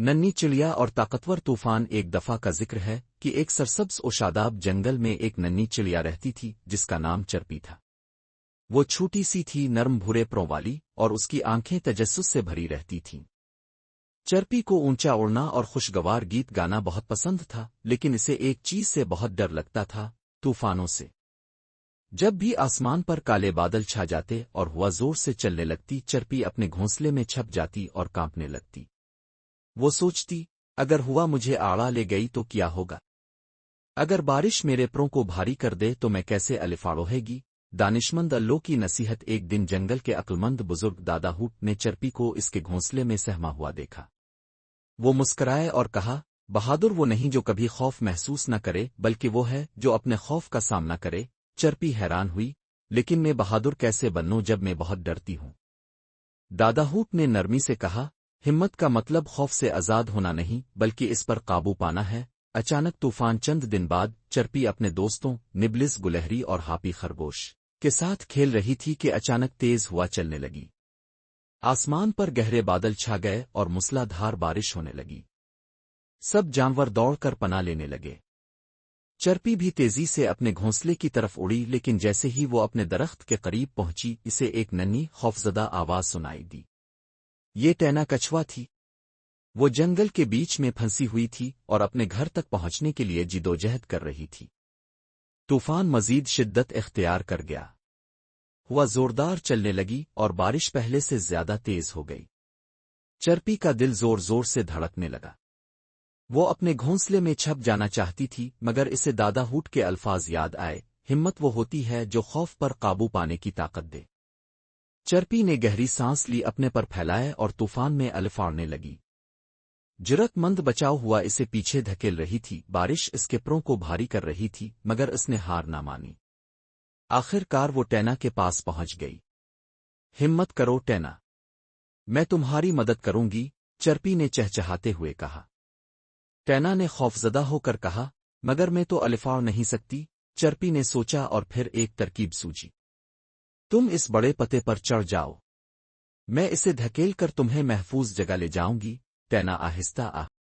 ننھی چڑیا اور طاقتور طوفان ایک دفعہ کا ذکر ہے کہ ایک سرسبز و شاداب جنگل میں ایک ننھی چڑیا رہتی تھی جس کا نام چرپی تھا۔ وہ چھوٹی سی تھی، نرم بھورے پروں والی، اور اس کی آنکھیں تجسس سے بھری رہتی تھیں۔ چرپی کو اونچا اڑنا اور خوشگوار گیت گانا بہت پسند تھا، لیکن اسے ایک چیز سے بہت ڈر لگتا تھا، طوفانوں سے۔ جب بھی آسمان پر کالے بادل چھا جاتے اور ہوا زور سے چلنے لگتی، چرپی اپنے گھونسلے میں چھپ جاتی اور کانپنے لگتی۔ وہ سوچتی، اگر ہوا مجھے آڑا لے گئی تو کیا ہوگا؟ اگر بارش میرے پروں کو بھاری کر دے تو میں کیسے الفاڑوہے گی؟ دانشمند اللہ کی نصیحت۔ ایک دن جنگل کے عقلمند بزرگ دادا ہوٹ نے چرپی کو اس کے گھونسلے میں سہما ہوا دیکھا۔ وہ مسکرائے اور کہا، بہادر وہ نہیں جو کبھی خوف محسوس نہ کرے، بلکہ وہ ہے جو اپنے خوف کا سامنا کرے۔ چرپی حیران ہوئی، لیکن میں بہادر کیسے بنوں جب میں بہت ڈرتی ہوں؟ دادا ہوٹ نے نرمی سے کہا، ہمت کا مطلب خوف سے آزاد ہونا نہیں بلکہ اس پر قابو پانا ہے۔ اچانک طوفان چند دن بعد چرپی اپنے دوستوں نبلس گلہری اور ہاپی خرگوش کے ساتھ کھیل رہی تھی کہ اچانک تیز ہوا چلنے لگی۔ آسمان پر گہرے بادل چھا گئے اور موسلا دھار بارش ہونے لگی۔ سب جانور دوڑ کر پناہ لینے لگے۔ چرپی بھی تیزی سے اپنے گھونسلے کی طرف اڑی، لیکن جیسے ہی وہ اپنے درخت کے قریب پہنچی، اسے ایک ننھی خوفزدہ آواز سنائی دی۔ یہ ٹینا کچھوا تھی۔ وہ جنگل کے بیچ میں پھنسی ہوئی تھی اور اپنے گھر تک پہنچنے کے لیے جدوجہد کر رہی تھی۔ طوفان مزید شدت اختیار کر گیا۔ ہوا زوردار چلنے لگی اور بارش پہلے سے زیادہ تیز ہو گئی۔ چرپی کا دل زور زور سے دھڑکنے لگا۔ وہ اپنے گھونسلے میں چھپ جانا چاہتی تھی، مگر اسے دادا ہوٹ کے الفاظ یاد آئے، ہمت وہ ہوتی ہے جو خوف پر قابو پانے کی طاقت دے۔ چرپی نے گہری سانس لی، اپنے پر پھیلائے اور طوفان میں الفاڑنے لگی۔ جرات مند بچاؤ ہوا اسے پیچھے دھکیل رہی تھی، بارش اس کے پروں کو بھاری کر رہی تھی، مگر اس نے ہار نہ مانی۔ آخر کار وہ ٹینا کے پاس پہنچ گئی۔ ہمت کرو ٹینا، میں تمہاری مدد کروں گی، چرپی نے چہچہاتے ہوئے کہا۔ ٹینا نے خوفزدہ ہو کر کہا، مگر میں تو الفاڑ نہیں سکتی۔ چرپی نے سوچا اور پھر ایک ترکیب سوچی۔ تم اس بڑے پتے پر چڑھ جاؤ، میں اسے دھکیل کر تمہیں محفوظ جگہ لے جاؤں گی۔ ٹینا آہستہ